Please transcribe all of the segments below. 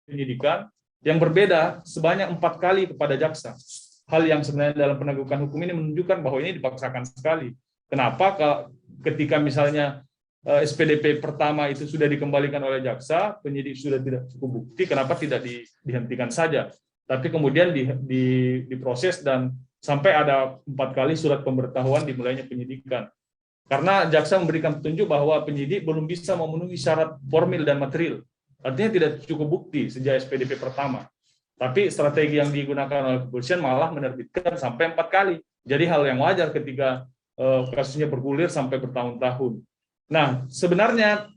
penyidikan yang berbeda sebanyak 4 kali kepada jaksa. Hal yang sebenarnya dalam penegakan hukum ini menunjukkan bahwa ini dipaksakan sekali. Kenapa ketika misalnya SPDP pertama itu sudah dikembalikan oleh jaksa, penyidik sudah tidak cukup bukti, kenapa tidak dihentikan saja? Tapi kemudian diproses dan sampai ada 4 kali surat pemberitahuan dimulainya penyidikan. Karena jaksa memberikan petunjuk bahwa penyidik belum bisa memenuhi syarat formil dan material. Artinya tidak cukup bukti sejak SPDP pertama. Tapi strategi yang digunakan oleh kepolisian malah menerbitkan sampai 4 kali. Jadi hal yang wajar ketika kasusnya bergulir sampai bertahun-tahun. Nah, sebenarnya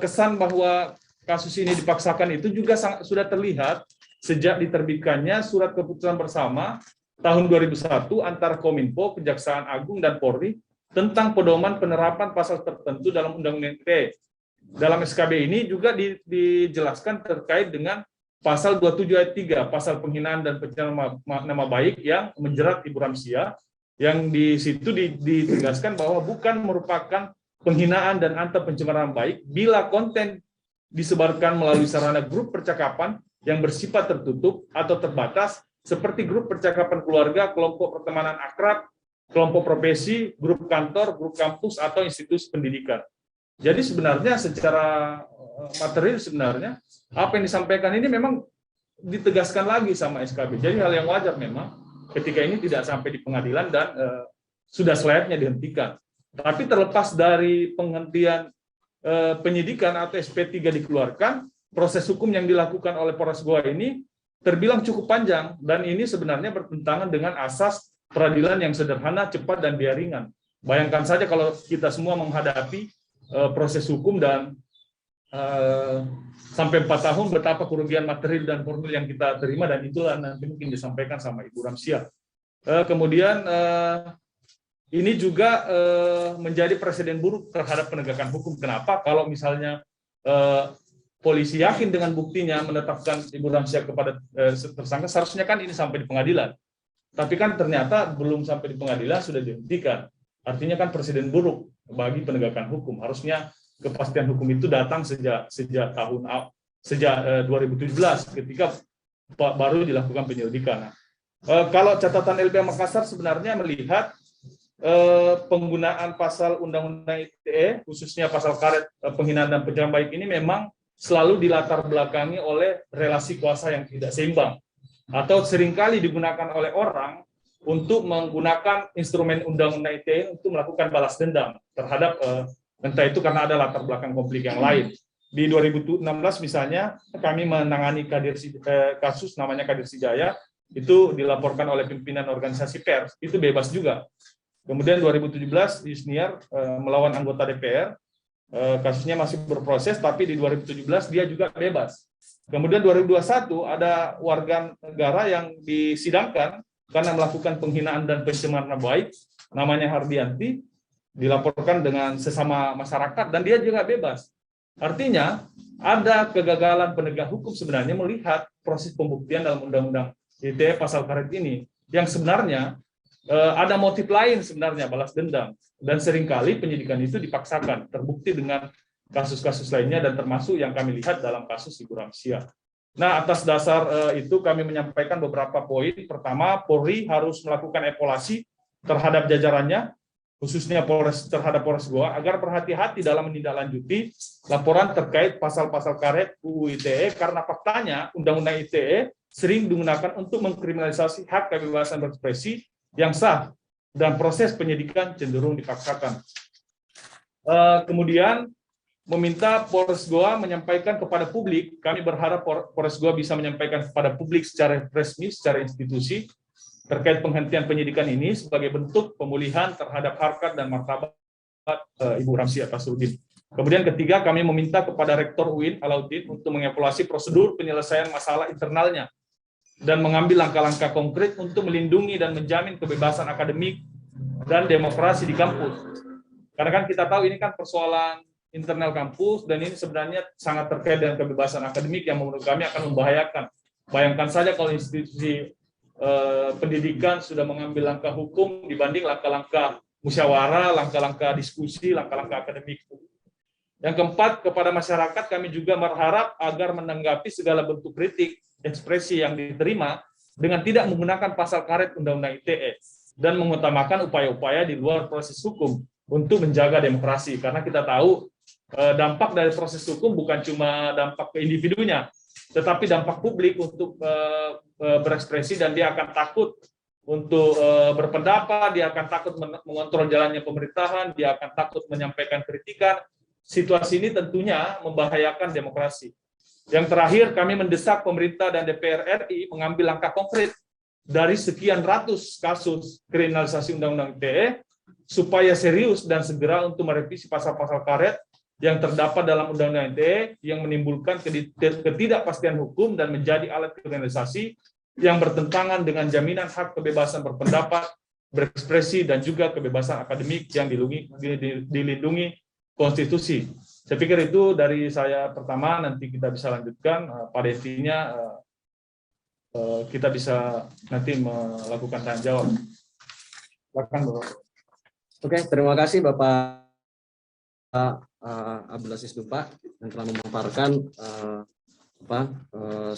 kesan bahwa kasus ini dipaksakan itu juga sudah terlihat sejak diterbitkannya surat keputusan bersama tahun 2001 antara Kominfo, Kejaksaan Agung, dan Polri tentang pedoman penerapan pasal tertentu dalam Undang-Undang ITE. Dalam SKB ini juga dijelaskan terkait dengan pasal 27 ayat 3, pasal penghinaan dan pencemaran nama baik yang menjerat Ibu Ramsia, yang di situ ditegaskan bahwa bukan merupakan penghinaan dan atau pencemaran baik bila konten disebarkan melalui sarana grup percakapan yang bersifat tertutup atau terbatas seperti grup percakapan keluarga, kelompok pertemanan akrab, kelompok profesi, grup kantor, grup kampus, atau institusi pendidikan. Jadi sebenarnya secara material sebenarnya apa yang disampaikan ini memang ditegaskan lagi sama SKB. Jadi hal yang wajar memang ketika ini tidak sampai di pengadilan dan sudah selayaknya dihentikan. Tapi terlepas dari penghentian penyidikan atau SP3 dikeluarkan, proses hukum yang dilakukan oleh Polres Goa ini terbilang cukup panjang dan ini sebenarnya bertentangan dengan asas peradilan yang sederhana, cepat, dan biaya ringan. Bayangkan saja kalau kita semua menghadapi proses hukum dan sampai 4 tahun betapa kerugian material dan formil yang kita terima, dan itulah nanti mungkin disampaikan sama Ibu Ramsia. Kemudian ini juga menjadi presiden buruk terhadap penegakan hukum. Kenapa? Kalau misalnya polisi yakin dengan buktinya menetapkan Ibu Ramsia kepada tersangka, seharusnya kan ini sampai di pengadilan. Tapi kan ternyata belum sampai di pengadilan sudah dihentikan. Artinya kan presiden buruk bagi penegakan hukum. Harusnya kepastian hukum itu datang sejak 2017 ketika baru dilakukan penyelidikan. Kalau catatan LBH Makassar sebenarnya melihat penggunaan pasal Undang-Undang ITE, khususnya pasal karet penghinaan dan pencemaran baik ini memang selalu dilatar belakangi oleh relasi kuasa yang tidak seimbang, atau seringkali digunakan oleh orang untuk menggunakan instrumen Undang-Undang ITE untuk melakukan balas dendam terhadap entah itu karena ada latar belakang konflik yang lain. Di 2016 misalnya kami menangani kasus namanya Kadir Sijaya, itu dilaporkan oleh pimpinan organisasi pers, itu bebas juga. Kemudian 2017 Yusniar melawan anggota DPR, kasusnya masih berproses, tapi di 2017 dia juga bebas. Kemudian 2021 ada warga negara yang disidangkan karena melakukan penghinaan dan pencemaran nama baik, namanya Hardianti, dilaporkan dengan sesama masyarakat dan dia juga bebas. Artinya ada kegagalan penegak hukum sebenarnya melihat proses pembuktian dalam Undang-Undang ITE pasal karet ini, yang sebenarnya ada motif lain sebenarnya, balas dendam, dan seringkali penyidikan itu dipaksakan, terbukti dengan kasus-kasus lainnya dan termasuk yang kami lihat dalam kasus Ibu Ramsia. Nah, atas dasar itu kami menyampaikan beberapa poin. Pertama, Polri harus melakukan evaluasi terhadap jajarannya, khususnya terhadap Polres Goa, agar berhati-hati dalam menindaklanjuti laporan terkait pasal-pasal karet UU ITE, karena faktanya Undang-Undang ITE sering digunakan untuk mengkriminalisasi hak kebebasan berekspresi yang sah, dan proses penyidikan cenderung dipaksakan. Kemudian meminta Polres Goa menyampaikan kepada publik, kami berharap Polres Goa bisa menyampaikan kepada publik secara resmi, secara institusi, terkait penghentian penyidikan ini sebagai bentuk pemulihan terhadap harkat dan martabat Ibu Ramsia Tasrudin. Kemudian ketiga, kami meminta kepada Rektor UIN Alauddin untuk mengevaluasi prosedur penyelesaian masalah internalnya dan mengambil langkah-langkah konkret untuk melindungi dan menjamin kebebasan akademik dan demokrasi di kampus. Karena kan kita tahu ini kan persoalan internal kampus, dan ini sebenarnya sangat terkait dengan kebebasan akademik yang menurut kami akan membahayakan. Bayangkan saja kalau institusi pendidikan sudah mengambil langkah hukum dibanding langkah-langkah musyawarah, langkah-langkah diskusi, langkah-langkah akademik. Yang keempat, kepada masyarakat kami juga berharap agar menanggapi segala bentuk kritik, ekspresi yang diterima dengan tidak menggunakan pasal karet Undang-Undang ITE dan mengutamakan upaya-upaya di luar proses hukum untuk menjaga demokrasi. Karena kita tahu dampak dari proses hukum bukan cuma dampak ke individunya, tetapi dampak publik untuk berekspresi, dan dia akan takut untuk berpendapat, dia akan takut mengontrol jalannya pemerintahan, dia akan takut menyampaikan kritikan. Situasi ini tentunya membahayakan demokrasi. Yang terakhir, kami mendesak pemerintah dan DPR RI mengambil langkah konkret dari sekian ratus kasus kriminalisasi Undang-Undang ITE, supaya serius dan segera untuk merevisi pasal-pasal karet yang terdapat dalam Undang-Undang ITE yang menimbulkan ketidakpastian hukum dan menjadi alat kriminalisasi yang bertentangan dengan jaminan hak kebebasan berpendapat, berekspresi, dan juga kebebasan akademik yang dilindungi konstitusi. Saya pikir itu dari saya pertama, nanti kita bisa lanjutkan. Pada intinya kita bisa nanti melakukan tanya jawab. Silakan, Bapak. Oke, terima kasih Bapak Abdul Aziz Dumpa yang telah memaparkan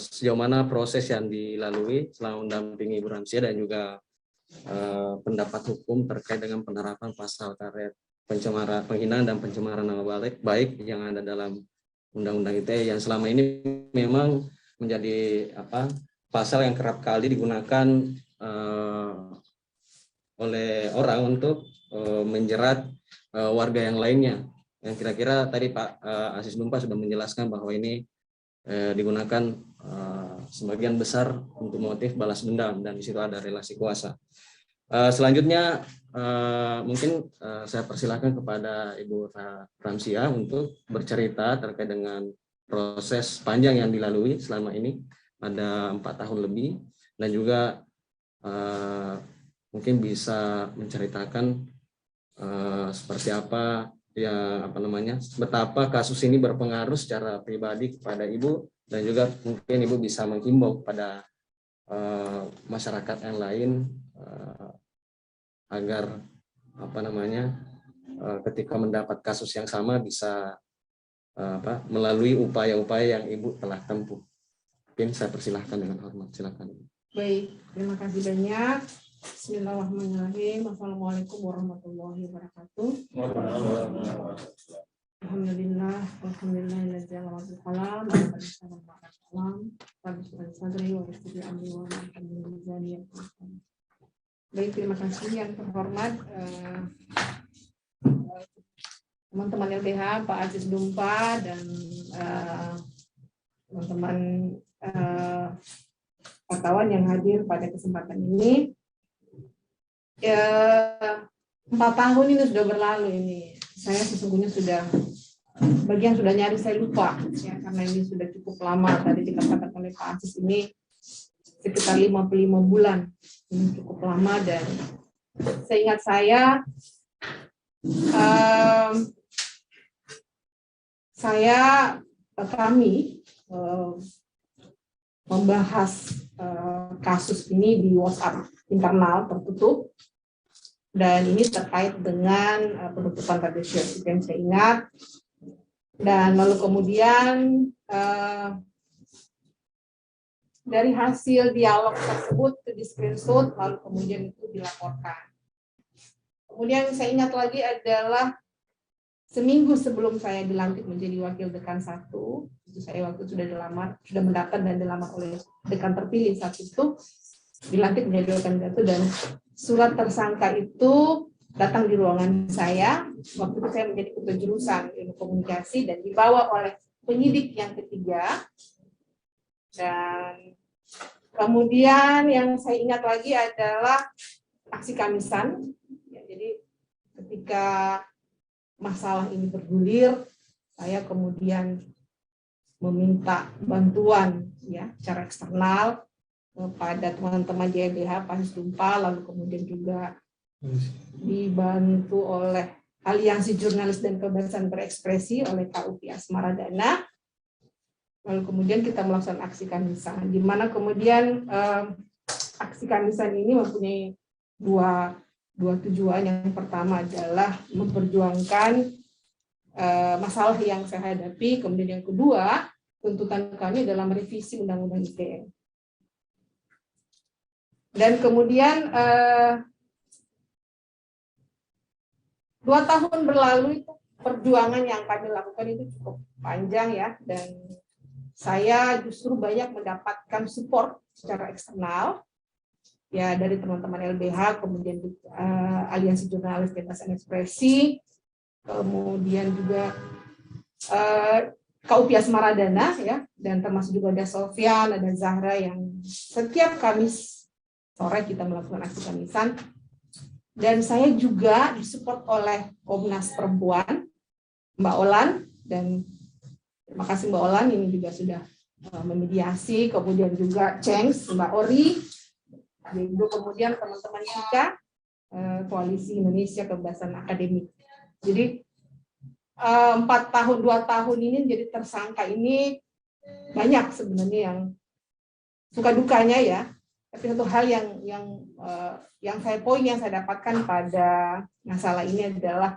sejauh mana proses yang dilalui selama mendampingi Ibu Ramsia dan juga pendapat hukum terkait dengan penerapan pasal karet penghinaan dan pencemaran nama baik yang ada dalam Undang-Undang ITE yang selama ini memang menjadi pasal yang kerap kali digunakan oleh orang untuk menjerat warga yang lainnya. Yang kira-kira tadi Pak Aziz Dumpa sudah menjelaskan bahwa ini digunakan sebagian besar untuk motif balas dendam, dan di situ ada relasi kuasa. Selanjutnya mungkin saya persilahkan kepada Ibu Ramsia untuk bercerita terkait dengan proses panjang yang dilalui selama ini, ada 4 tahun lebih, dan juga mungkin bisa menceritakan seperti apa betapa kasus ini berpengaruh secara pribadi kepada Ibu, dan juga mungkin Ibu bisa menghimbau pada masyarakat yang lain agar ketika mendapat kasus yang sama bisa melalui upaya-upaya yang Ibu telah tempuh. Mungkin saya persilahkan dengan hormat. Silakan. Baik, terima kasih banyak. Bismillahirrahmanirrahim. Assalamualaikum warahmatullahi wabarakatuh. Alhamdulillah, baik, terima kasih yang terhormat teman-teman LBH, Pak Aziz Dumpa, dan teman-teman wartawan yang hadir pada kesempatan ini. 4 tahun ini sudah berlalu ini. Saya sesungguhnya sudah bagian sudah nyaris saya lupa ya, karena ini sudah cukup lama. Tadi dikatakan oleh Pak Aziz ini sekitar 55 bulan. Ini cukup lama, dan seingat saya kami membahas kasus ini di WhatsApp internal tertutup, dan ini terkait dengan penutupan Radio yang saya ingat. Dan lalu kemudian dari hasil dialog tersebut itu di screenshot, lalu kemudian itu dilaporkan. Kemudian saya ingat lagi adalah seminggu sebelum saya dilantik menjadi wakil dekan 1, itu saya waktu sudah dilamar, sudah mendaftar dan dilamar oleh dekan terpilih saat itu, dilantik menjadi wakil dekan 1, dan surat tersangka itu datang di ruangan saya. Waktu itu saya menjadi ketua jurusan ilmu komunikasi dan dibawa oleh penyidik yang ketiga. Dan kemudian yang saya ingat lagi adalah aksi Kamisan. Ya, jadi ketika masalah ini bergulir, saya kemudian meminta bantuan ya secara eksternal kepada teman-teman JLBH, Pak Aziz Dumpa, lalu kemudian juga dibantu oleh Aliansi Jurnalis dan Kebebasan Berekspresi oleh KUPI Asmaradana. Lalu kemudian kita melakukan aksi Kamisan, di mana kemudian aksi Kamisan ini mempunyai dua tujuan. Yang pertama adalah memperjuangkan masalah yang saya hadapi. Kemudian yang kedua, tuntutan kami dalam revisi Undang-Undang ITE. Dan kemudian 2 tahun berlalu itu perjuangan yang kami lakukan itu cukup panjang ya, dan saya justru banyak mendapatkan support secara eksternal ya dari teman-teman LBH, kemudian Aliansi Jurnalis Bebas Ekspresi, kemudian juga KUPI Asmaradana ya, dan termasuk juga ada Sofyan, ada Zahra yang setiap Kamis sore kita melakukan aksi kamisan. Dan saya juga disupport oleh Komnas Perempuan, Mbak Olan, dan terima kasih Mbak Olan ini juga sudah memediasi, kemudian juga Cengs, Mbak Ori, dan kemudian teman-teman kita Koalisi Indonesia Kebebasan Akademik. Jadi 4 tahun, 2 tahun ini jadi tersangka ini banyak sebenarnya yang suka dukanya ya. Tapi satu hal yang saya dapatkan pada masalah ini adalah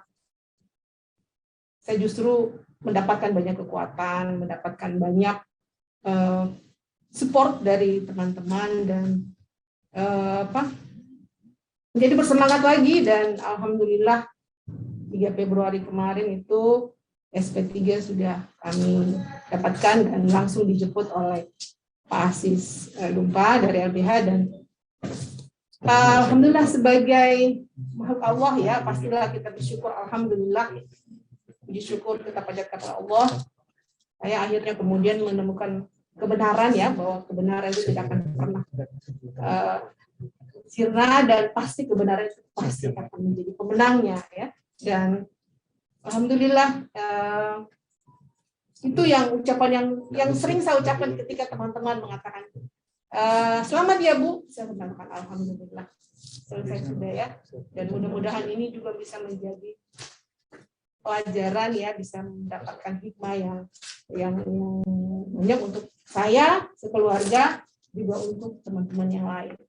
saya justru mendapatkan banyak kekuatan, mendapatkan banyak support dari teman-teman, dan menjadi bersemangat lagi. Dan alhamdulillah 3 Februari kemarin itu SP3 sudah kami dapatkan dan langsung dijemput oleh Pak Aziz Dumpa dari LBH, dan alhamdulillah sebagai makhluk Allah ya, pastilah kita bersyukur. Alhamdulillah, puji syukur kita panjatkan kepada Allah. Saya akhirnya kemudian menemukan kebenaran ya, bahwa kebenaran itu tidak akan pernah sirna, dan pasti kebenaran itu pasti akan menjadi pemenangnya ya. Dan alhamdulillah itu yang ucapan yang sering saya ucapkan ketika teman-teman mengatakan selamat ya Bu, saya mengatakan alhamdulillah selesai sudah ya. Dan mudah-mudahan ini juga bisa menjadi pelajaran ya, bisa mendapatkan hikmah yang banyak untuk saya, sekeluarga, juga untuk teman-teman yang lain.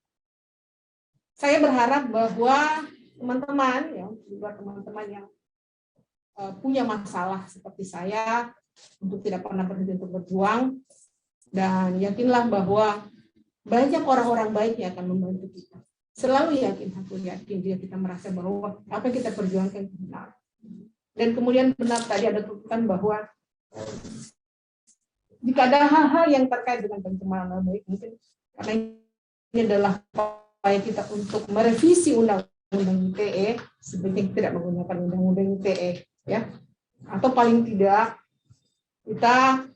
Saya berharap bahwa teman-teman ya, juga teman-teman yang punya masalah seperti saya, untuk tidak pernah berhenti untuk berjuang, dan yakinlah bahwa banyak orang-orang baik yang akan membantu kita. Selalu yakin, aku yakin jika kita merasa bahwa apa yang kita perjuangkan benar. Dan kemudian benar tadi ada tuntutan bahwa jika ada hal-hal yang terkait dengan pencemaran nama baik, mungkin karena ini adalah upaya kita untuk merevisi Undang-Undang ITE, sebenarnya tidak menggunakan Undang-Undang ITE ya, atau paling tidak kita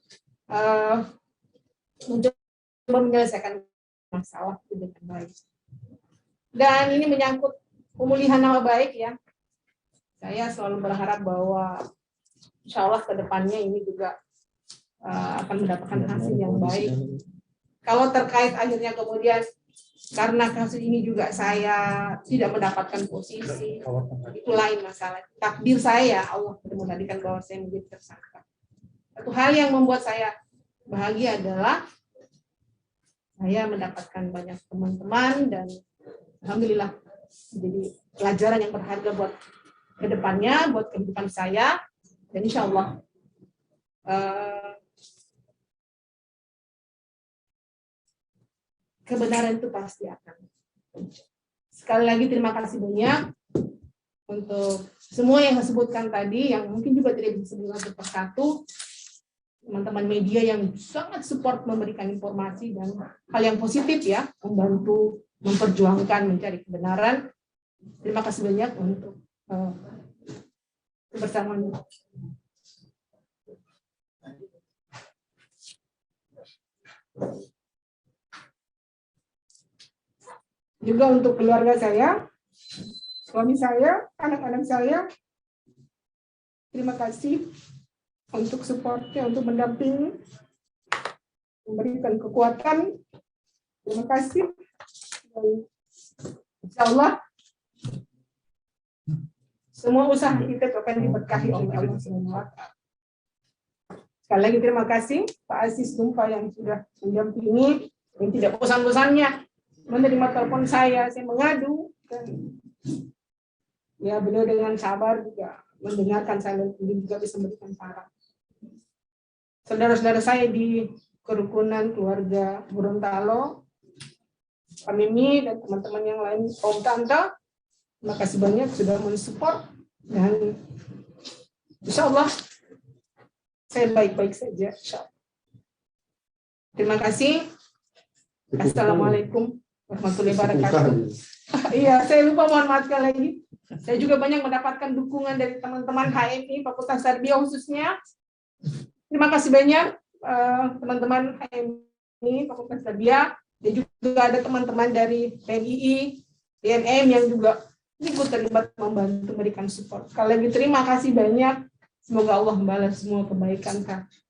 mencoba menyelesaikan masalah itu dengan baik. Dan ini menyangkut pemulihan nama baik ya. Saya selalu berharap bahwa insya Allah ke depannya ini juga akan mendapatkan hasil yang baik. Kalau terkait akhirnya kemudian karena kasus ini juga saya tidak mendapatkan posisi, itu lain masalah. Takdir saya, Allah menjadikan bahwa saya menjadi tersangka. Satu hal yang membuat saya bahagia adalah saya mendapatkan banyak teman-teman, dan alhamdulillah jadi pelajaran yang berharga buat kedepannya, buat kehidupan saya, dan insya Allah kebenaran itu pasti akan. Sekali lagi terima kasih banyak untuk semua yang saya sebutkan tadi, yang mungkin juga tidak bisa disebutkan satu persatu. Teman-teman media yang sangat support memberikan informasi dan hal yang positif ya, membantu memperjuangkan mencari kebenaran. Terima kasih banyak untuk kebersamaan. Juga untuk keluarga saya, suami saya, anak-anak saya, terima kasih untuk supportnya, untuk mendampingi, memberikan kekuatan. Terima kasih. Insya Allah semua usaha kita akan diberkahi oleh Allah SWT. Sekali lagi terima kasih Pak Aziz Dumpa yang sudah mendampingi, yang tidak bosan-bosannya menerima telepon saya mengadu, dan ya beliau dengan sabar juga mendengarkan saya dan juga bisa memberikan saran. Saudara-saudara saya di kerukunan keluarga Gorontalo, Pak Mimi dan teman-teman yang lain, Om Tante, terima kasih banyak sudah mensupport, dan insya Allah saya baik-baik saja. Terima kasih. Assalamualaikum warahmatullahi wabarakatuh. Iya, saya lupa, mohon maaf sekali lagi. Saya juga banyak mendapatkan dukungan dari teman-teman HMI Fakultas Tarbiyah khususnya. Terima kasih banyak teman-teman HMI Fakultas Tarbiyah, dan juga ada teman-teman dari PNII, TNM yang juga ikut terlibat membantu memberikan support. Sekali lagi terima kasih banyak. Semoga Allah membalas semua kebaikan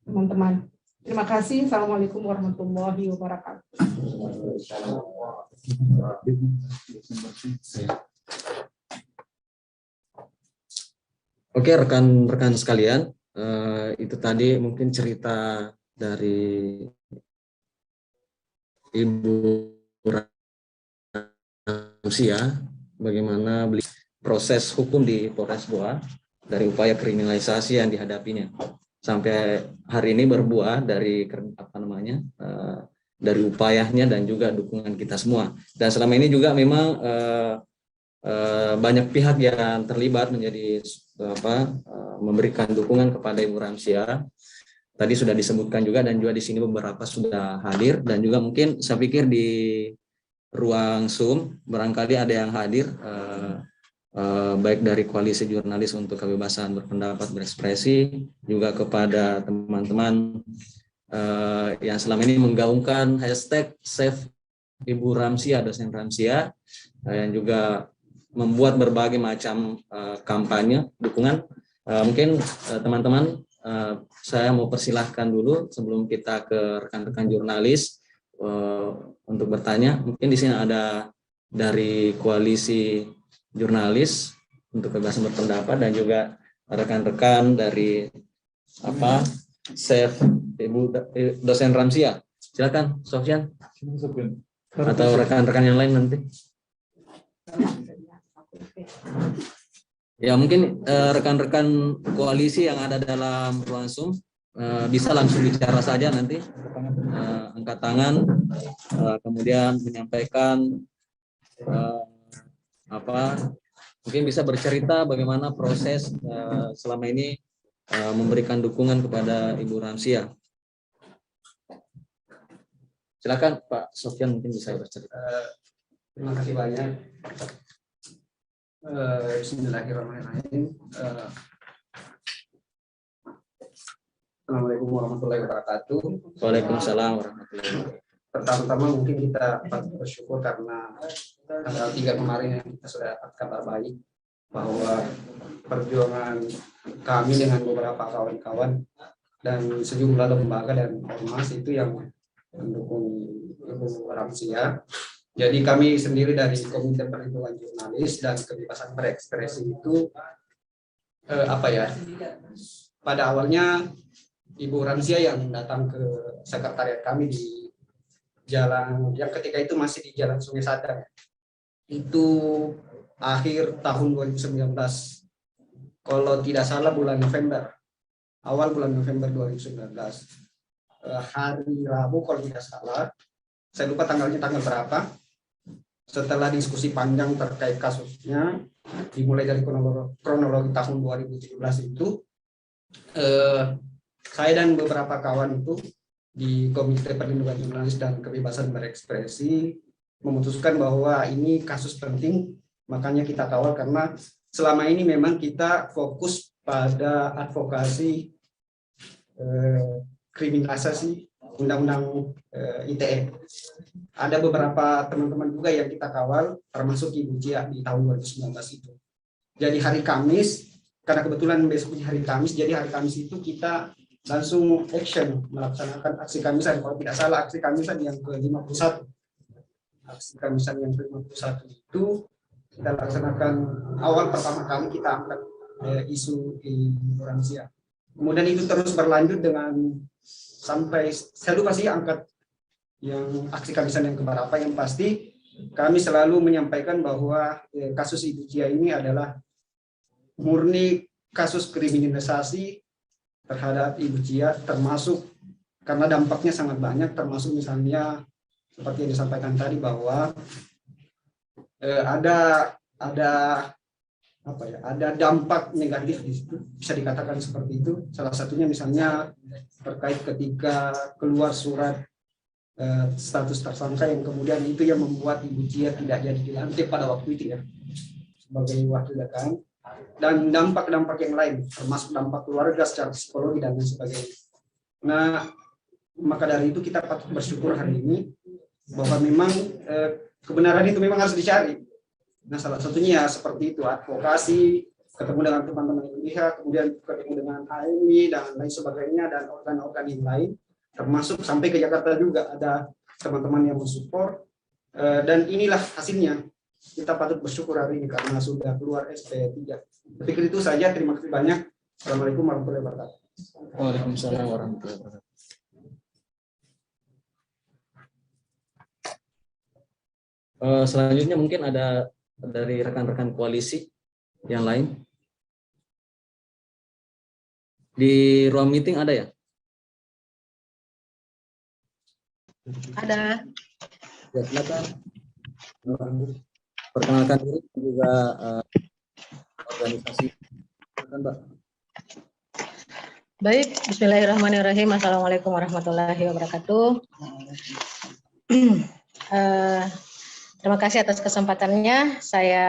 teman-teman. Terima kasih. Assalamualaikum warahmatullahi wabarakatuh. Oke, rekan-rekan sekalian, itu tadi mungkin cerita dari Ibu Ramsia, bagaimana proses hukum di Polres Goa dari upaya kriminalisasi yang dihadapinya sampai hari ini berbuah dari dari upayanya dan juga dukungan kita semua. Dan selama ini juga memang banyak pihak yang terlibat menjadi memberikan dukungan kepada Ibu Ramsia. Tadi sudah disebutkan juga, dan juga di sini beberapa sudah hadir, dan juga mungkin saya pikir di ruang Zoom barangkali ada yang hadir, baik dari Koalisi Jurnalis untuk Kebebasan Berpendapat Berekspresi, juga kepada teman-teman yang selama ini menggaungkan hashtag Save Ibu Ramsia, dosen Ramsia, yang juga membuat berbagai macam kampanye dukungan. Mungkin teman-teman, saya mau persilahkan dulu sebelum kita ke rekan-rekan jurnalis untuk bertanya. Mungkin di sini ada dari Koalisi Jurnalis untuk Kebebasan Berpendapat, dan juga rekan-rekan dari Save Ibu dosen Ramsia. Silakan, Sofyan, atau rekan-rekan yang lain nanti. Ya, mungkin rekan-rekan koalisi yang ada dalam ruang Zoom bisa langsung bicara saja nanti, angkat tangan, kemudian menyampaikan mungkin bisa bercerita bagaimana proses selama ini memberikan dukungan kepada Ibu Ramsia. Silakan Pak Sofyan, mungkin bisa bercerita. Terima kasih banyak. Bismillahirrahmanirrahim. Assalamualaikum warahmatullahi wabarakatuh. Waalaikumsalam warahmatullahi wabarakatuh. Pertama-tama mungkin kita patut bersyukur karena tanggal 3 kemarin kita sudah dapat kabar baik bahwa perjuangan kami dengan beberapa kawan-kawan dan sejumlah lembaga dan ormas itu yang mendukung Ibu Ramsia. Jadi kami sendiri dari Komite Perlindungan Jurnalis dan Kebebasan Berekspresi itu pada awalnya Ibu Ramsia yang datang ke sekretariat kami di jalan yang ketika itu masih di Jalan Sungai Sadar. Itu akhir tahun 2019. Kalau tidak salah bulan November. Awal bulan November 2019. Hari Rabu kalau tidak salah. Saya lupa tanggalnya tanggal berapa. Setelah diskusi panjang terkait kasusnya, dimulai dari kronologi tahun 2017 itu, saya dan beberapa kawan itu di Komite Perlindungan Jurnalis dan Kebebasan Berekspresi memutuskan bahwa ini kasus penting, makanya kita kawal karena selama ini memang kita fokus pada advokasi kriminalisasi Undang-Undang ITE. Ada beberapa teman-teman juga yang kita kawal, termasuk Ibu Cia di tahun 2019 itu. Jadi hari Kamis, karena kebetulan besoknya hari Kamis, jadi hari Kamis itu kita langsung action melaksanakan aksi Kamisan. Kalau tidak salah aksi Kamisan yang ke-51. Aksi Kamisan yang ke-51 itu kita laksanakan awal pertama kali kita angkat isu Ibu Ramsia. Kemudian itu terus berlanjut dengan sampai saya lupa sih angkat yang aksi Kamisan yang keberapa, yang pasti kami selalu menyampaikan bahwa kasus Ibu Cia ini adalah murni kasus kriminalisasi terhadap Ibu Cia, termasuk karena dampaknya sangat banyak, termasuk misalnya seperti yang disampaikan tadi bahwa ada apa ya, ada dampak negatif di situ, bisa dikatakan seperti itu. Salah satunya misalnya terkait ketika keluar surat status tersangka yang kemudian itu yang membuat Ibu Cia tidak jadi dilantik pada waktu itu ya sebagai wakil dekan, dan dampak-dampak yang lain termasuk dampak keluarga secara psikologi dan lain sebagainya. Nah, maka dari itu kita patut bersyukur hari ini bahwa memang kebenaran itu memang harus dicari. Nah, salah satunya ya seperti itu, advokasi, ketemu dengan teman-teman LBH, kemudian ketemu dengan AMI dan lain sebagainya, dan organ-organ yang lain, termasuk sampai ke Jakarta juga ada teman-teman yang mensupport, dan inilah hasilnya. Kita patut bersyukur hari ini karena sudah keluar SP3. Tapi itu saja, terima kasih banyak. Assalamualaikum warahmatullahi wabarakatuh. Waalaikumsalam warahmatullahi wabarakatuh. Selanjutnya mungkin ada dari rekan-rekan koalisi yang lain. Di ruang meeting ada ya? Ada. Ya, silakan. Perkenalkan diri juga organisasi. Silakan, Mbak. Baik, bismillahirrahmanirrahim. Assalamualaikum warahmatullahi wabarakatuh. Terima kasih atas kesempatannya. Saya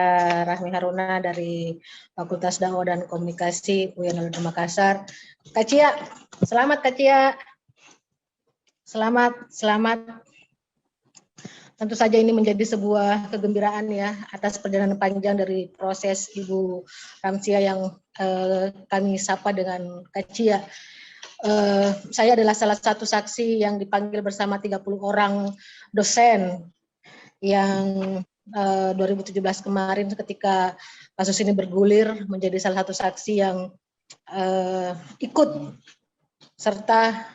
Rahmi Haruna dari Fakultas Dakwah dan Komunikasi UIN Makassar. Kak Cia, selamat Kak Cia. Selamat. Tentu saja ini menjadi sebuah kegembiraan ya atas perjalanan panjang dari proses Ibu Ramsia yang kami sapa dengan Kak Cia. Saya adalah salah satu saksi yang dipanggil bersama 30 orang dosen yang 2017 kemarin ketika kasus ini bergulir menjadi salah satu saksi yang ikut serta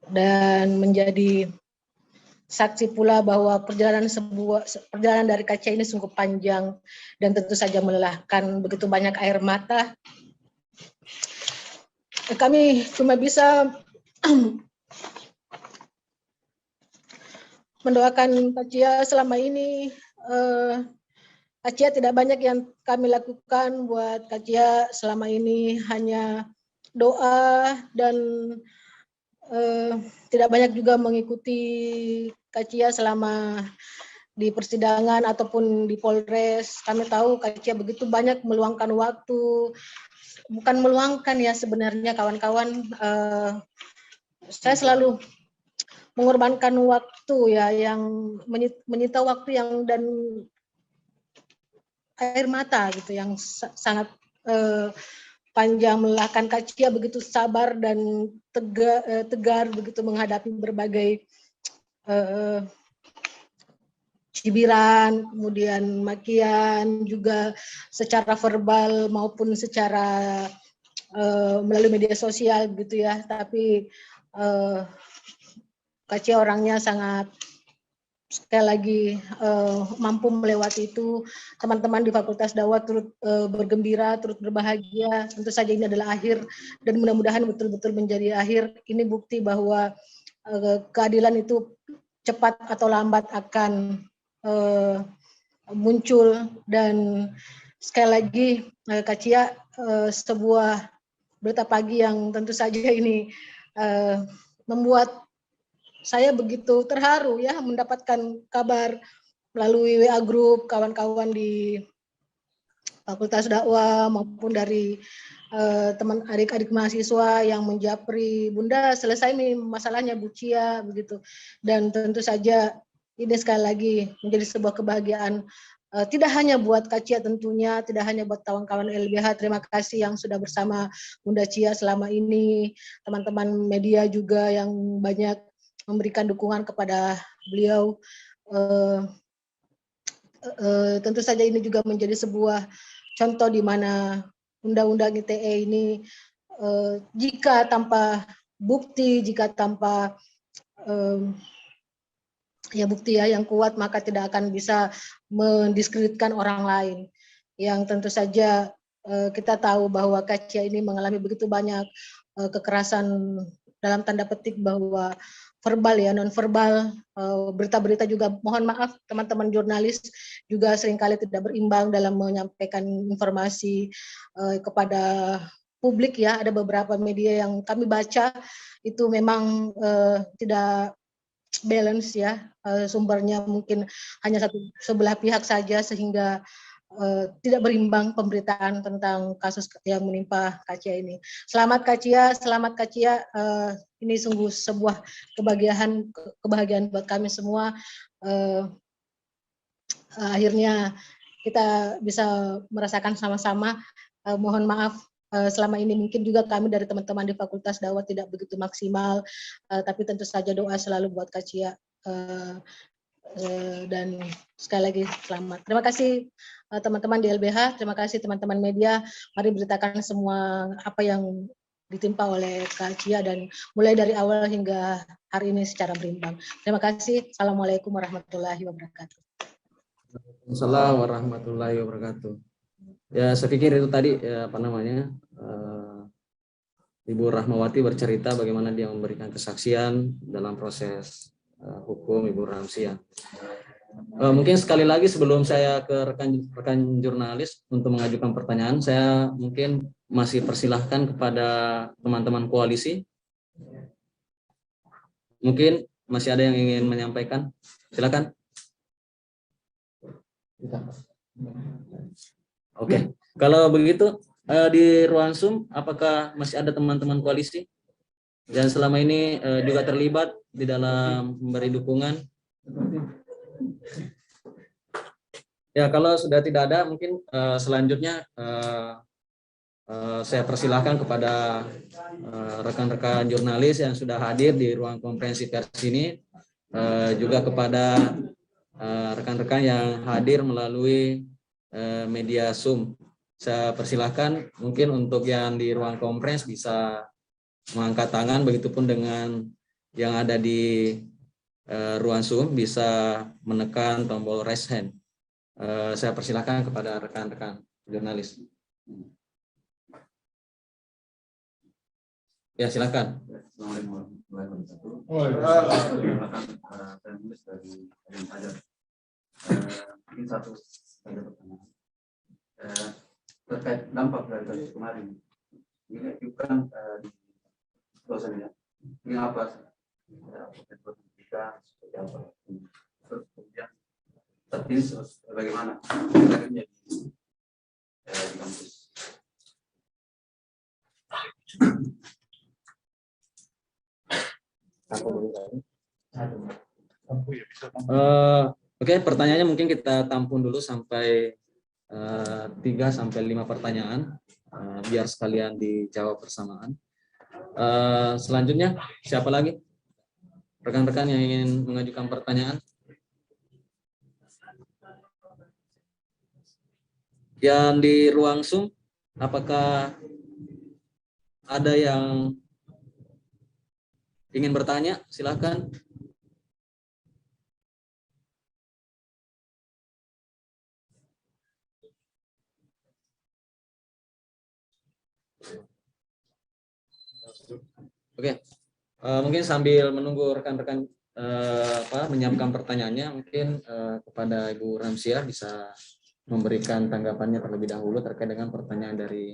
dan menjadi saksi pula bahwa perjalanan dari Kak Cia ini sungguh panjang dan tentu saja melelahkan, begitu banyak air mata. Kami cuma bisa mendoakan Kak Cia selama ini. Kak Cia tidak banyak yang kami lakukan buat Kak Cia selama ini, hanya doa dan tidak banyak juga mengikuti Kak Cia selama di persidangan ataupun di Polres. Kami tahu Kak Cia begitu banyak meluangkan waktu, bukan meluangkan ya sebenarnya kawan-kawan. Saya selalu mengorbankan waktu ya, yang menyita waktu yang dan air mata gitu, yang sangat panjang melelahkan. Kak Cia begitu sabar dan tegar begitu menghadapi berbagai cibiran, kemudian makian juga secara verbal maupun secara melalui media sosial gitu ya. Tapi Kak Cia orangnya sangat, sekali lagi, mampu melewati itu. Teman-teman di Fakultas Dakwah turut bergembira, turut berbahagia. Tentu saja ini adalah akhir dan mudah-mudahan betul-betul menjadi akhir. Ini bukti bahwa keadilan itu cepat atau lambat akan muncul, dan sekali lagi Kak Cia, sebuah berita pagi yang tentu saja ini membuat saya begitu terharu ya mendapatkan kabar melalui WA Group kawan-kawan di Fakultas Dakwah maupun dari teman adik-adik mahasiswa yang menjapri, Bunda selesai nih masalahnya Bu Cia begitu. Dan tentu saja ini sekali lagi menjadi sebuah kebahagiaan, tidak hanya buat Kak Cia tentunya, tidak hanya buat kawan-kawan LBH. Terima kasih yang sudah bersama Bunda Cia selama ini, teman-teman media juga yang banyak memberikan dukungan kepada beliau. Tentu saja ini juga menjadi sebuah contoh di mana Undang-Undang ITE ini jika tanpa bukti, jika tanpa bukti ya yang kuat, maka tidak akan bisa mendiskreditkan orang lain. Yang tentu saja kita tahu bahwa Kacia ini mengalami begitu banyak kekerasan dalam tanda petik bahwa verbal ya, non verbal, berita-berita juga mohon maaf teman-teman jurnalis juga seringkali tidak berimbang dalam menyampaikan informasi kepada publik ya. Ada beberapa media yang kami baca itu memang tidak balance ya, sumbernya mungkin hanya sebelah pihak saja sehingga tidak berimbang pemberitaan tentang kasus yang menimpa Kacia ini. Selamat Kacia, ini sungguh sebuah kebahagiaan buat kami semua. Akhirnya kita bisa merasakan sama-sama. Mohon maaf selama ini mungkin juga kami dari teman-teman di Fakultas Dakwah tidak begitu maksimal, tapi tentu saja doa selalu buat Kacia. Dan sekali lagi selamat. Terima kasih teman-teman di LBH, terima kasih teman-teman media. Mari beritakan semua apa yang ditimpa oleh Kacia dan mulai dari awal hingga hari ini secara berimbang. Terima kasih. Assalamualaikum warahmatullahi wabarakatuh. Waalaikumsalam warahmatullahi wabarakatuh. Ya, saya pikir itu tadi ya, Ibu Rahmawati bercerita bagaimana dia memberikan kesaksian dalam proses hukum Ibu Ramsia. Mungkin sekali lagi sebelum saya ke rekan jurnalis untuk mengajukan pertanyaan, saya mungkin masih persilahkan kepada teman-teman koalisi. Mungkin masih ada yang ingin menyampaikan, silakan. Oke, kalau begitu di ruang Zoom, apakah masih ada teman-teman koalisi yang selama ini juga terlibat di dalam memberi dukungan? Ya, kalau sudah tidak ada, mungkin selanjutnya saya persilahkan kepada rekan-rekan jurnalis yang sudah hadir di ruang konferensi pers ini, juga kepada rekan-rekan yang hadir melalui media Zoom. Saya persilahkan mungkin untuk yang di ruang konferensi bisa mengangkat tangan, begitupun dengan yang ada di ruang Zoom bisa menekan tombol raise hand. Saya persilahkan kepada rekan-rekan jurnalis. Ya, silakan. Mungkin satu pertanyaan terkait dampak dari kasus kemarin. Ini bukan dosennya. Ini apa? Seperti apa? Terus kemudian terpilih bagaimana? Di kampus. Oke, pertanyaannya mungkin kita tampung dulu sampai 3-5 pertanyaan, biar sekalian dijawab bersamaan. Selanjutnya, siapa lagi? Rekan-rekan yang ingin mengajukan pertanyaan? Yang di ruang Zoom, apakah ada yang ingin bertanya? Silakan. Oke, mungkin sambil menunggu rekan-rekan menyiapkan pertanyaannya, mungkin kepada Ibu Ramsia bisa memberikan tanggapannya terlebih dahulu terkait dengan pertanyaan dari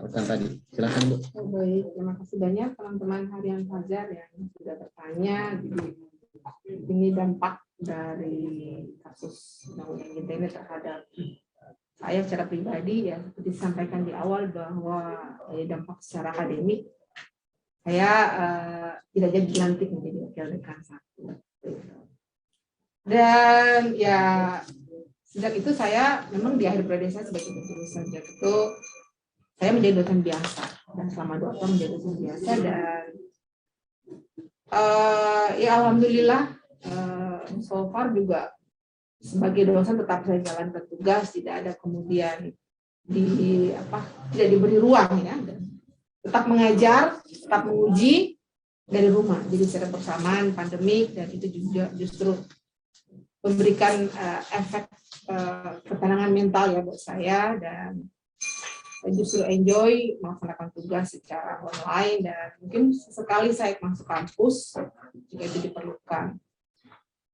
rekan tadi. Silakan, Bu. Baik, terima kasih banyak teman-teman Harian Fajar yang sudah bertanya. Jadi ini dampak dari kasus undang-undang ITE terhadap saya secara pribadi, ya seperti disampaikan di awal bahwa dampak secara akademik saya tidak jadi dilantik menjadi wakil dekan 1. Dan ya sejak itu saya memang di akhir periode saya sebagai dosen, sejak itu saya menjadi dosen biasa dan selama 2 tahun menjadi dosen biasa, dan ya alhamdulillah so far juga sebagai dosen tetap saya jalankan tugas, tidak ada kemudian tidak diberi ruang ya, dan tetap mengajar, tetap menguji dari rumah. Jadi secara bersamaan pandemik, dan itu juga justru memberikan efek ketenangan mental ya buat saya, dan saya justru enjoy melaksanakan tugas secara online, dan mungkin sesekali saya masuk kampus jika itu diperlukan.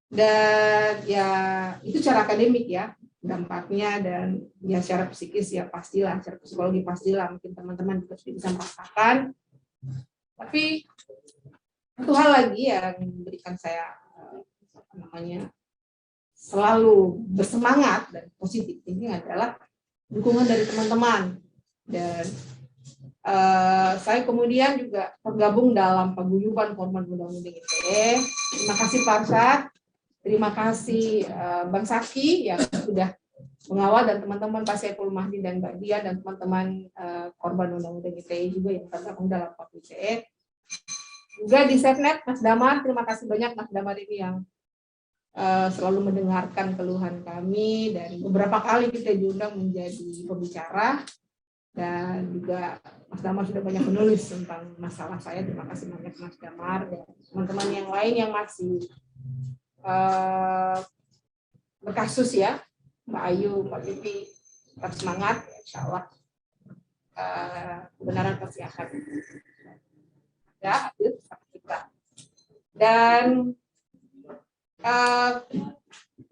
Dan ya itu cara akademik ya dampaknya, dan ya secara psikis ya pastilah, secara psikologi pastilah, mungkin teman-teman juga sudah bisa merasakan. Tapi satu hal lagi yang memberikan saya selalu bersemangat dan positif ini adalah dukungan dari teman-teman. Dan saya kemudian juga tergabung dalam paguyuban Korban Undang-Undang ITE. Terima kasih Pak Arsyad, terima kasih Bang Saki yang sudah mengawal, dan teman-teman Pak Saiful Mahdi dan Mbak Dia, dan teman-teman korban Undang-Undang ITE juga yang tergabung dalam Paku ITE. Juga di Setnet, Mas Damar, terima kasih banyak Mas Damar ini yang selalu mendengarkan keluhan kami, dan beberapa kali kita diundang menjadi pembicara, dan juga Mas Damar sudah banyak menulis tentang masalah saya. Terima kasih banyak Mas Damar, dan teman-teman yang lain yang masih berkasus ya, Mbak Ayu, Mbak Pipi, tetap semangat, insya Allah kebenaran pasti akan ada kita. Dan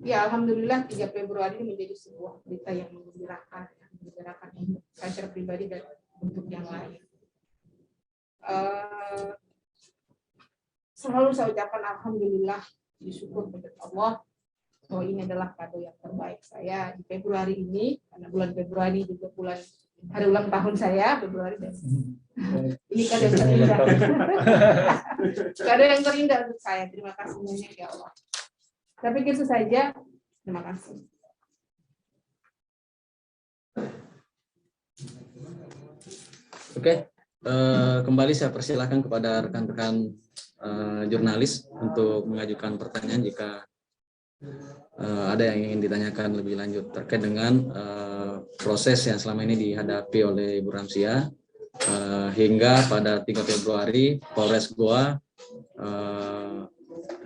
ya alhamdulillah 3 Februari ini menjadi sebuah berita yang menggembirakan saya secara pribadi dan untuk yang lain. Selalu saya ucapkan alhamdulillah, bersyukur kepada Allah bahwa ini adalah kado yang terbaik saya di Februari ini, karena bulan Februari juga bulan hari ulang tahun saya, Februari, dan ini kado yang terindah. Kado yang terindah untuk saya. Terima kasih banyak ya Allah. Saya pikir itu saja. Terima kasih. Oke, kembali saya persilakan kepada rekan-rekan jurnalis untuk mengajukan pertanyaan jika ada yang ingin ditanyakan lebih lanjut terkait dengan proses yang selama ini dihadapi oleh Ibu Ramsia hingga pada 3 Februari Polres Goa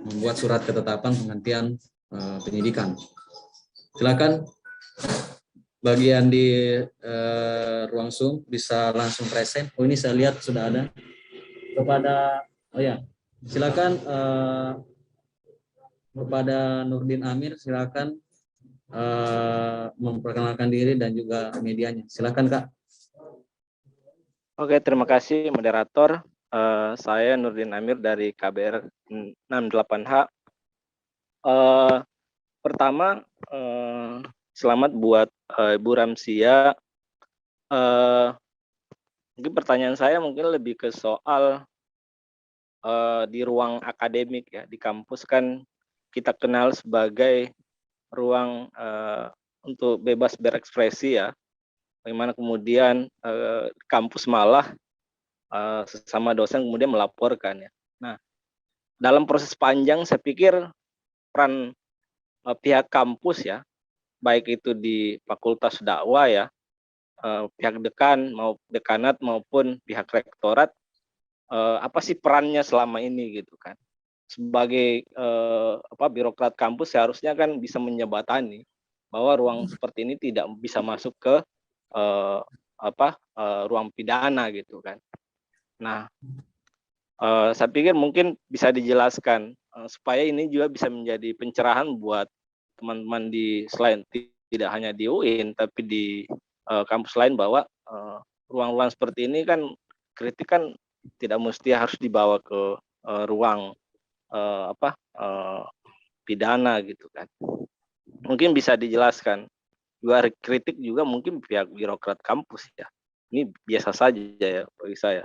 membuat surat ketetapan penghentian penyidikan. Silakan bagian di ruang Zoom bisa langsung present. Oh, ini saya lihat sudah ada kepada, oh ya, silakan kepada Nurdin Amir, silakan memperkenalkan diri dan juga medianya. Silakan Kak. Oke, terima kasih moderator. Saya Nurdin Amir dari KBR 68H. Pertama, selamat buat Ibu Ramsia. Mungkin pertanyaan saya mungkin lebih ke soal di ruang akademik ya, di kampus kan kita kenal sebagai ruang untuk bebas berekspresi ya. Bagaimana kemudian kampus malah sesama dosen kemudian melaporkan ya. Nah, dalam proses panjang saya pikir peran pihak kampus ya, baik itu di Fakultas Dakwah ya, pihak dekanat maupun pihak rektorat, apa sih perannya selama ini gitu kan? Sebagai birokrat kampus seharusnya kan bisa menjembatani bahwa ruang seperti ini tidak bisa masuk ke ruang pidana gitu kan. Nah, saya pikir mungkin bisa dijelaskan supaya ini juga bisa menjadi pencerahan buat teman-teman di selain tidak hanya di UIN tapi di kampus lain, bahwa ruang-ruang seperti ini kan kritik kan tidak mesti harus dibawa ke ruang pidana gitu kan. Mungkin bisa dijelaskan juga, kritik juga mungkin pihak birokrat kampus ya. Ini biasa saja ya bagi saya.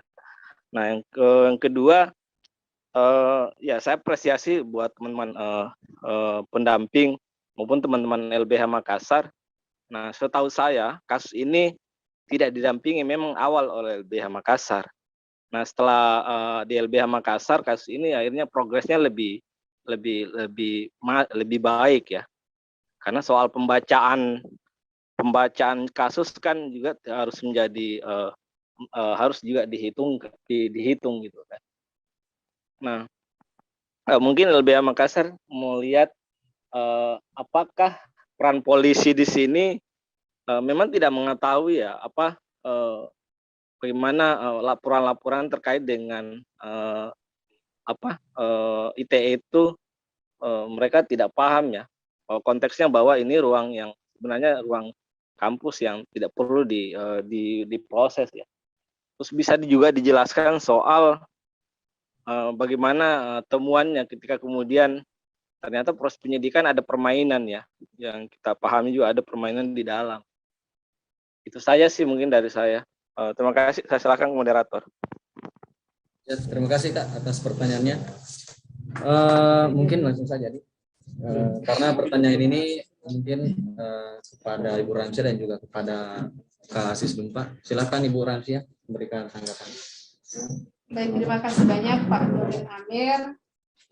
Nah, yang kedua, ya saya apresiasi buat teman-teman pendamping maupun teman-teman LBH Makassar. Nah, setahu saya kasus ini tidak didampingi memang awal oleh LBH Makassar. Nah, setelah di LBH Makassar kasus ini akhirnya progresnya lebih baik ya. Karena soal pembacaan kasus kan juga harus menjadi harus juga dihitung gitu kan. Nah, mungkin LBH Makassar mau lihat apakah peran polisi di sini memang tidak mengetahui ya bagaimana laporan-laporan terkait dengan ITE itu, mereka tidak paham ya konteksnya bahwa ini ruang yang sebenarnya ruang kampus yang tidak perlu diproses ya. Terus bisa juga dijelaskan soal bagaimana temuannya ketika kemudian ternyata proses penyidikan ada permainan ya, yang kita pahami juga ada permainan di dalam. Itu saja sih mungkin dari saya. Terima kasih, saya silakan ke moderator. Ya, terima kasih Kak atas pertanyaannya. Mungkin langsung saja nih. Karena pertanyaan ini mungkin kepada Ibu Ramsia dan juga kepada Kak Asis Dumpa. Silakan Ibu Ramsia memberikan tanggapan. Baik, terima kasih banyak Pak Nurdin Amir.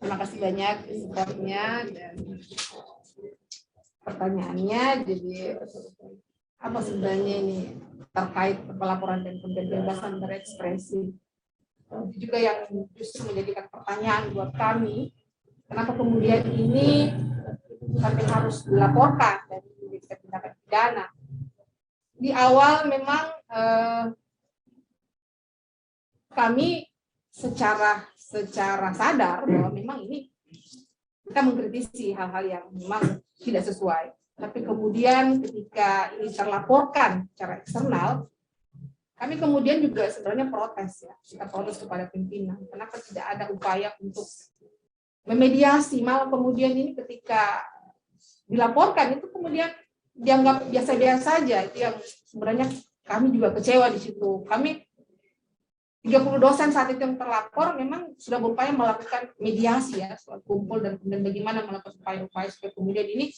Terima kasih banyak supportnya dan pertanyaannya. Jadi apa sebenarnya ini terkait pelaporan dan kebebasan berekspresi? Itu juga yang justru menjadikan pertanyaan buat kami. Kenapa kemudian ini sampai harus dilaporkan dan menjadikan tindakan pidana? Di awal memang kami secara sadar bahwa memang ini kita mengkritisi hal-hal yang memang tidak sesuai. Tapi kemudian ketika ini terlaporkan secara eksternal, kami kemudian juga sebenarnya protes ya. Kita protes kepada pimpinan. Kenapa tidak ada upaya untuk memediasi, malah kemudian ini ketika dilaporkan itu kemudian dianggap biasa-biasa saja. Itu yang sebenarnya kami juga kecewa di situ. Kami 30 dosen saat itu yang terlapor memang sudah berupaya melakukan mediasi ya, soal kumpul dan kemudian bagaimana melakukan upaya-upaya supaya kemudian ini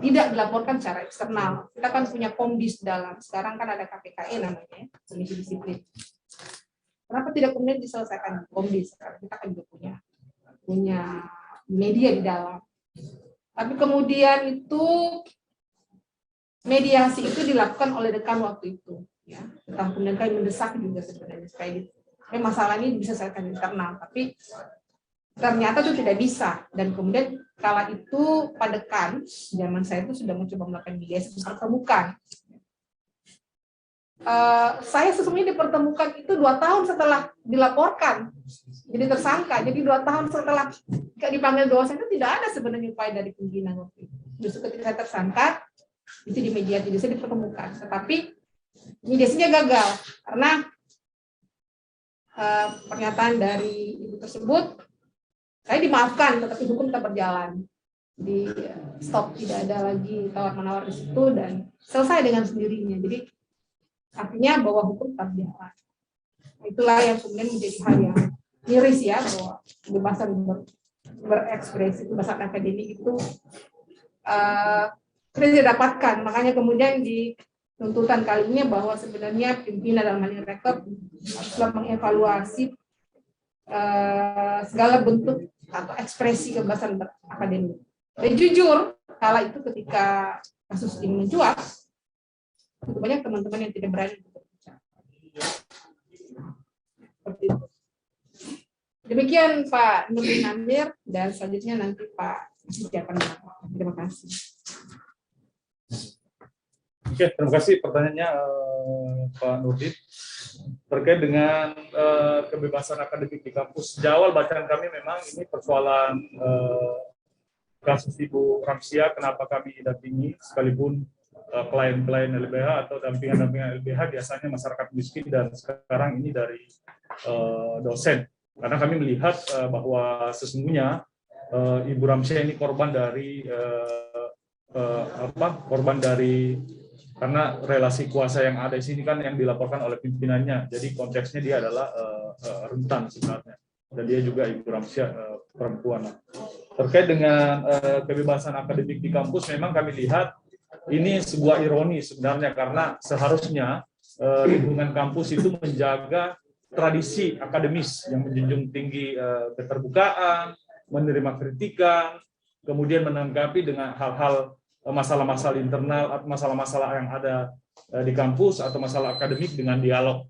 tidak dilaporkan secara eksternal. Kita kan punya Komdis dalam, sekarang kan ada KPKE namanya, Komisi Disiplin. Kenapa tidak kemudian diselesaikan Komdis? Karena kita kan juga punya media di dalam. Tapi kemudian itu mediasi itu dilakukan oleh dekan waktu itu. Ya, kemudian kami mendesak juga sebenarnya supaya masalah ini bisa diselesaikan internal, tapi ternyata itu tidak bisa. Dan kemudian kala itu Pak Dekan, zaman saya itu sudah mencoba melakukan mediasi, dipertemukan. Saya sesungguhnya dipertemukan itu 2 tahun setelah dilaporkan, jadi tersangka. Jadi 2 tahun setelah dipanggil dosen itu tidak ada sebenarnya upaya dari pimpinan waktu itu. Justru ketika saya tersangka, itu di mediasi, saya dipertemukan. Tetapi mediasinya gagal karena pernyataan dari ibu tersebut, saya dimaafkan, tetapi hukum tetap berjalan. Di stop, tidak ada lagi tawar-menawar di situ dan selesai dengan sendirinya. Jadi artinya bahwa hukum tetap jalan. Itulah yang kemudian menjadi hal yang miris ya, bahwa kebebasan berekspresi, kebebasan akademik itu kita tidak dapatkan. Makanya kemudian di tuntutan kali ini bahwa sebenarnya pimpinan dalam hal ini rektor haruslah mengevaluasi segala bentuk atau ekspresi kebebasan berakademik. Dan jujur, kala itu ketika kasus ini mencuat, banyak teman-teman yang tidak berani berbicara. Seperti itu. Demikian Pak Nurdin Amir, dan selanjutnya nanti Pak siapkan. Terima kasih. Oke, terima kasih pertanyaannya Pak Nurdin. Terkait dengan kebebasan akademik di kampus. Sejak awal bacaan kami memang ini persoalan kasus Ibu Ramsia, kenapa kami dampingi, sekalipun klien-klien LBH atau dampingan-dampingan LBH biasanya masyarakat miskin dan sekarang ini dari dosen. Karena kami melihat bahwa sesungguhnya Ibu Ramsia ini korban dari karena relasi kuasa yang ada di sini kan yang dilaporkan oleh pimpinannya. Jadi konteksnya dia adalah rentan sebenarnya. Dan dia juga Ibu Ramsia perempuan. Terkait dengan kebebasan akademik di kampus, memang kami lihat ini sebuah ironi sebenarnya, karena seharusnya lingkungan kampus itu menjaga tradisi akademis yang menjunjung tinggi keterbukaan, menerima kritikan, kemudian menanggapi dengan hal-hal masalah-masalah internal atau masalah-masalah yang ada di kampus atau masalah akademik dengan dialog.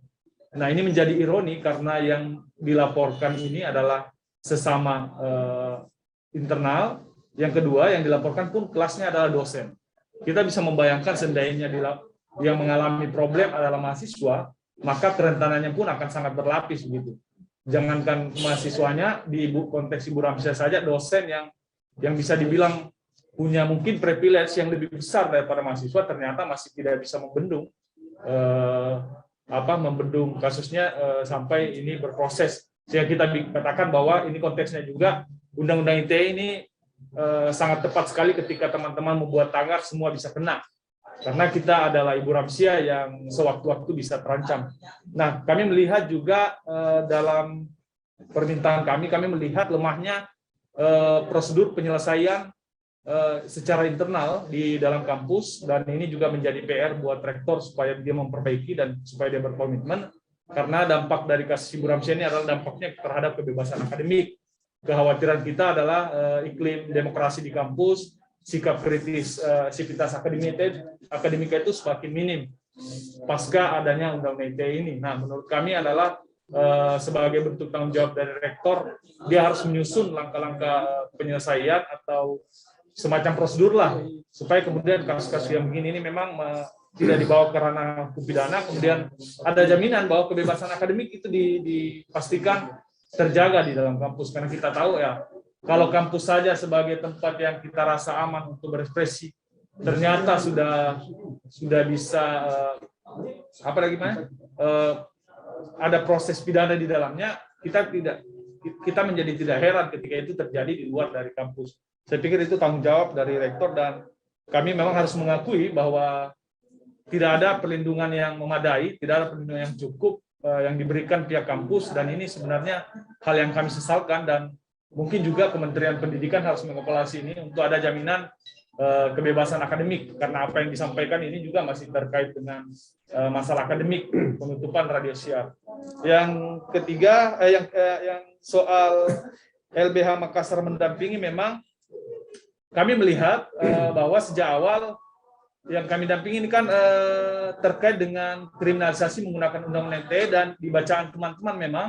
Nah, ini menjadi ironi karena yang dilaporkan ini adalah sesama internal Yang kedua, yang dilaporkan pun kelasnya adalah dosen. Kita bisa membayangkan seandainya yang mengalami problem adalah mahasiswa, maka kerentanannya pun akan sangat berlapis begitu. Jangankan mahasiswanya, di konteks Ibu Ramsyah saja, dosen yang bisa dibilang punya mungkin privilege yang lebih besar daripada mahasiswa, ternyata masih tidak bisa membendung membendung kasusnya sampai ini berproses. Sehingga kita katakan bahwa ini konteksnya juga Undang-Undang ITE ini sangat tepat sekali ketika teman-teman membuat tagar semua bisa kena. Karena kita adalah Ibu Ramsyah yang sewaktu-waktu bisa terancam. Nah, kami melihat juga dalam permintaan kami melihat lemahnya prosedur penyelesaian secara internal di dalam kampus, dan ini juga menjadi PR buat rektor supaya dia memperbaiki dan supaya dia berkomitmen, karena dampak dari kasus Ibu Ramsyah ini adalah dampaknya terhadap kebebasan akademik. Kekhawatiran kita adalah iklim demokrasi di kampus, sikap kritis sivitas akademika itu semakin minim pasca adanya Undang-Undang ITE ini. Nah, menurut kami adalah sebagai bentuk tanggung jawab dari rektor, dia harus menyusun langkah-langkah penyelesaian atau semacam prosedur lah, supaya kemudian kasus-kasus yang begini ini memang tidak dibawa ke ranah hukum pidana, kemudian ada jaminan bahwa kebebasan akademik itu dipastikan terjaga di dalam kampus. Karena kita tahu ya, kalau kampus saja sebagai tempat yang kita rasa aman untuk berekspresi, ternyata sudah bisa ada proses pidana di dalamnya, kita menjadi tidak heran ketika itu terjadi di luar dari kampus. Saya pikir itu tanggung jawab dari rektor, dan kami memang harus mengakui bahwa tidak ada perlindungan yang memadai, tidak ada perlindungan yang cukup yang diberikan pihak kampus, dan ini sebenarnya hal yang kami sesalkan, dan mungkin juga Kementerian Pendidikan harus mengevaluasi ini untuk ada jaminan kebebasan akademik, karena apa yang disampaikan ini juga masih terkait dengan masalah akademik, penutupan radio siar. Yang ketiga, yang soal LBH Makassar mendampingi, memang kami melihat bahwa sejak awal yang kami dampingi ini kan terkait dengan kriminalisasi menggunakan Undang-Undang ITE, dan di bacaan teman-teman memang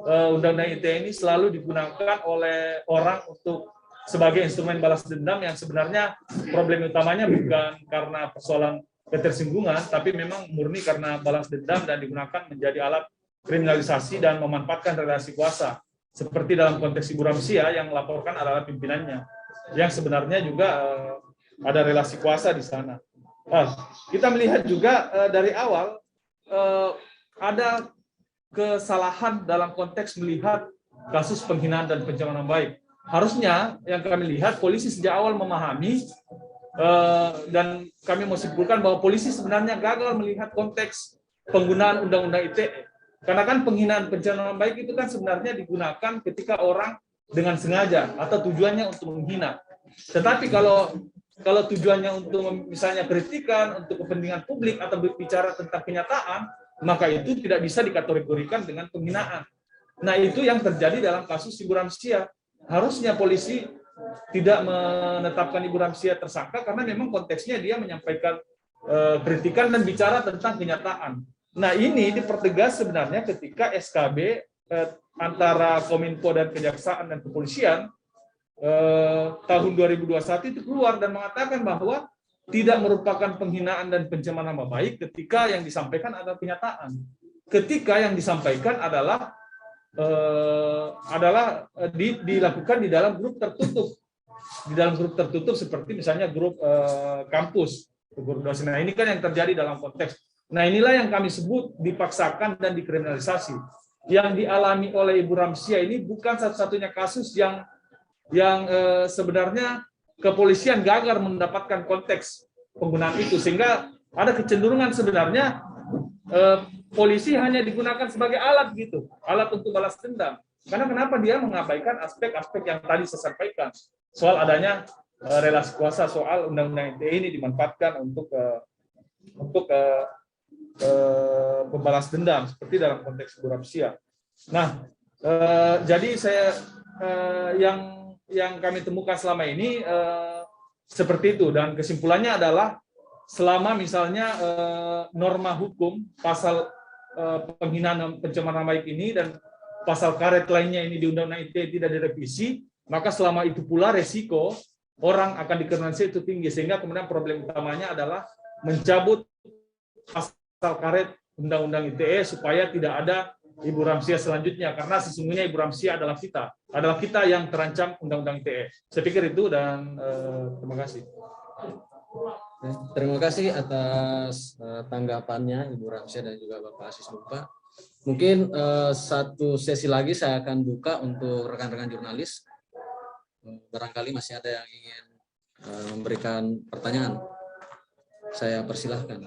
Undang-Undang ITE ini selalu digunakan oleh orang untuk sebagai instrumen balas dendam, yang sebenarnya problem utamanya bukan karena persoalan ketersinggungan, tapi memang murni karena balas dendam dan digunakan menjadi alat kriminalisasi dan memanfaatkan relasi kuasa. Seperti dalam konteks Ibu Ramsyah yang melaporkan adalah pimpinannya, yang sebenarnya juga ada relasi kuasa di sana. Kita melihat juga dari awal ada kesalahan dalam konteks melihat kasus penghinaan dan pencemaran baik. Harusnya yang kami lihat, polisi sejak awal memahami, dan kami mau simpulkan bahwa polisi sebenarnya gagal melihat konteks penggunaan Undang-Undang ITE. Karena kan penghinaan pencemaran baik itu kan sebenarnya digunakan ketika orang dengan sengaja atau tujuannya untuk menghina. Tetapi kalau tujuannya untuk misalnya kritikan, untuk kepentingan publik atau berbicara tentang kenyataan, maka itu tidak bisa dikategorikan dengan penghinaan. Nah, itu yang terjadi dalam kasus Ibu Ramsyah. Harusnya polisi tidak menetapkan Ibu Ramsyah tersangka karena memang konteksnya dia menyampaikan kritikan dan bicara tentang kenyataan. Nah, ini dipertegas sebenarnya ketika SKB antara Kominfo dan Kejaksaan dan Kepolisian tahun 2021 itu keluar dan mengatakan bahwa tidak merupakan penghinaan dan pencemaran nama baik ketika yang disampaikan adalah kenyataan. Ketika yang disampaikan adalah dilakukan di dalam grup tertutup. Di dalam grup tertutup seperti misalnya grup kampus, grup dosen. Nah, ini kan yang terjadi dalam konteks. Nah, inilah yang kami sebut dipaksakan dan dikriminalisasi. Yang dialami oleh Ibu Ramsyah ini bukan satu-satunya kasus yang sebenarnya kepolisian gagal mendapatkan konteks penggunaan itu, sehingga ada kecenderungan sebenarnya polisi hanya digunakan sebagai alat gitu, alat untuk balas dendam. Karena kenapa dia mengabaikan aspek-aspek yang tadi saya sampaikan, soal adanya relasi kuasa, soal Undang-Undang ITE ini dimanfaatkan untuk pembalas dendam seperti dalam konteks Ibu Ramsyah. Nah, jadi saya yang kami temukan selama ini seperti itu, dan kesimpulannya adalah selama misalnya norma hukum pasal penghinaan dan pencemaran baik ini dan pasal karet lainnya ini di Undang-Undang ITE tidak direvisi, maka selama itu pula resiko orang akan dikriminalisasi itu tinggi, sehingga kemudian problem utamanya adalah mencabut pasal karet Undang-Undang ITE supaya tidak ada Ibu Ramsia selanjutnya, karena sesungguhnya Ibu Ramsia adalah kita yang terancam Undang-Undang ITE. Saya pikir itu, dan terima kasih. Terima kasih atas tanggapannya Ibu Ramsia dan juga Bapak Aziz Dumpa. Mungkin satu sesi lagi saya akan buka untuk rekan-rekan jurnalis. Barangkali masih ada yang ingin memberikan pertanyaan. Saya persilahkan.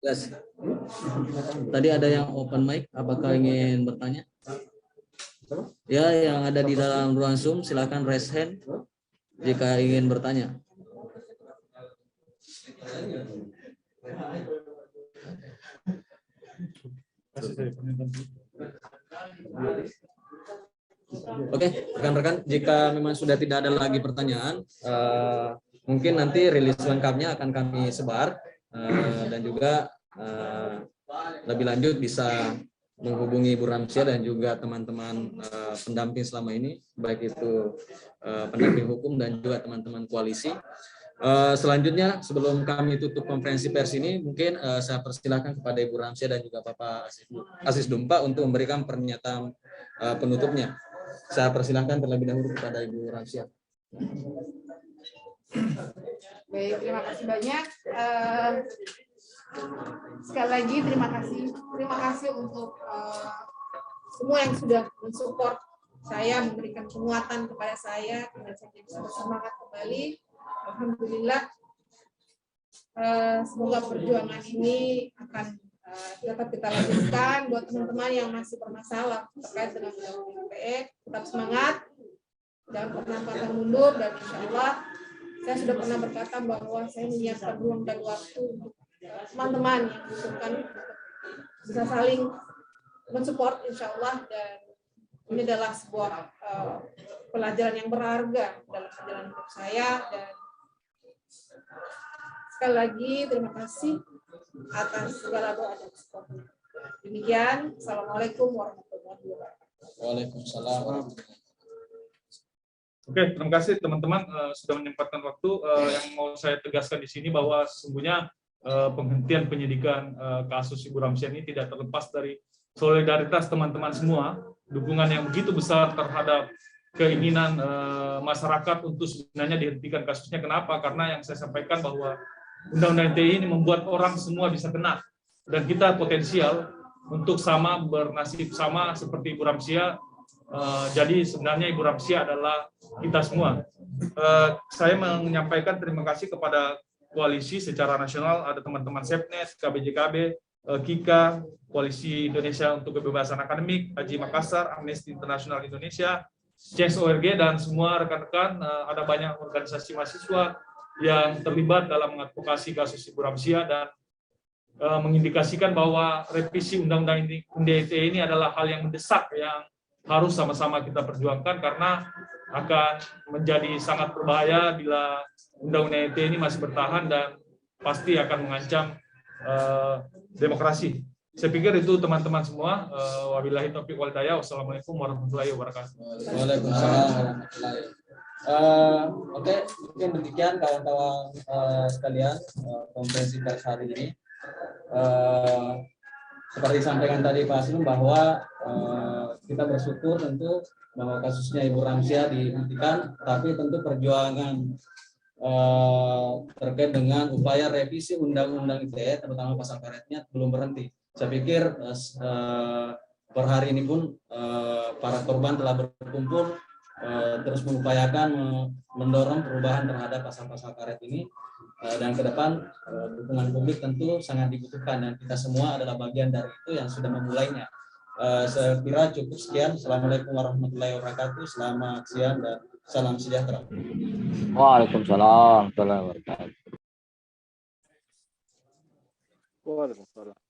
Yes. Tadi ada yang open mic, apakah ingin bertanya? Ya, yang ada di dalam ruang Zoom, silakan raise hand jika ingin bertanya. Oke, rekan-rekan, jika memang sudah tidak ada lagi pertanyaan, mungkin nanti rilis lengkapnya akan kami sebar. Dan juga lebih lanjut bisa menghubungi Ibu Ramsia dan juga teman-teman pendamping selama ini, baik itu pendamping hukum dan juga teman-teman koalisi. Selanjutnya, sebelum kami tutup konferensi pers ini, mungkin saya persilahkan kepada Ibu Ramsia dan juga Bapak Aziz Dumpa untuk memberikan pernyataan penutupnya. Saya persilahkan terlebih dahulu kepada Ibu Ramsia. Baik, terima kasih banyak. Sekali lagi terima kasih untuk semua yang sudah mensupport saya, memberikan penguatan kepada saya, dan saya bisa bersemangat kembali. Alhamdulillah, semoga perjuangan ini akan dapat kita lanjutkan. Buat teman-teman yang masih bermasalah terkait dengan Undang-Undang ITE, tetap semangat, jangan pernah pantang mundur, dan insya Allah saya sudah pernah berkata bahwa saya menyiapkan ruang dan waktu untuk teman-teman yang membutuhkan bisa saling mensupport, insya Allah, dan ini adalah sebuah pelajaran yang berharga dalam perjalanan hidup saya. Dan sekali lagi terima kasih atas segala doa dan supportnya. Demikian, assalamualaikum warahmatullahi wabarakatuh. Waalaikumsalam. Oke, terima kasih teman-teman sudah menyempatkan waktu. Yang mau saya tegaskan di sini bahwa sesungguhnya penghentian penyidikan kasus Ibu Ramsia ini tidak terlepas dari solidaritas teman-teman semua, dukungan yang begitu besar terhadap keinginan masyarakat untuk sebenarnya dihentikan kasusnya. Kenapa? Karena yang saya sampaikan bahwa Undang-Undang ITE ini membuat orang semua bisa kena, dan kita potensial untuk sama bernasib sama seperti Ibu Ramsia. Jadi sebenarnya Ibu Ramsia adalah kita semua. Saya menyampaikan terima kasih kepada koalisi secara nasional, ada teman-teman Sepnes, KBJKB, KIKA, Koalisi Indonesia untuk Kebebasan Akademik, Haji Makassar, Amnesty International Indonesia, CSORG, dan semua rekan-rekan. Ada banyak organisasi mahasiswa yang terlibat dalam mengadvokasi kasus Ibu Ramsia dan mengindikasikan bahwa revisi Undang-Undang ITE ini adalah hal yang mendesak yang harus sama-sama kita perjuangkan, karena akan menjadi sangat berbahaya bila Undang-Undang ITE ini masih bertahan dan pasti akan mengancam demokrasi. Saya pikir itu teman-teman semua. Wabillahi taufiq wal hidayah. Wassalamualaikum warahmatullahi wabarakatuh. Waalaikumsalam warahmatullahi. Oke, mungkin demikian kawan-kawan sekalian konferensi pers hari ini. Seperti disampaikan tadi Pak Aslum bahwa kita bersyukur tentu bahwa kasusnya Ibu Ramsia dihentikan, tapi tentu perjuangan terkait dengan upaya revisi Undang-Undang ITE, terutama pasal karetnya, belum berhenti. Saya pikir per hari ini pun para korban telah berkumpul terus mengupayakan mendorong perubahan terhadap pasal-pasal karet ini, dan ke depan dukungan publik tentu sangat dibutuhkan, dan kita semua adalah bagian dari itu yang sudah memulainya. Saya kira cukup sekian. Assalamualaikum warahmatullahi wabarakatuh. Selamat siang dan salam sejahtera. Waalaikumsalam warahmatullahi wabarakatuh. Waalaikumsalam.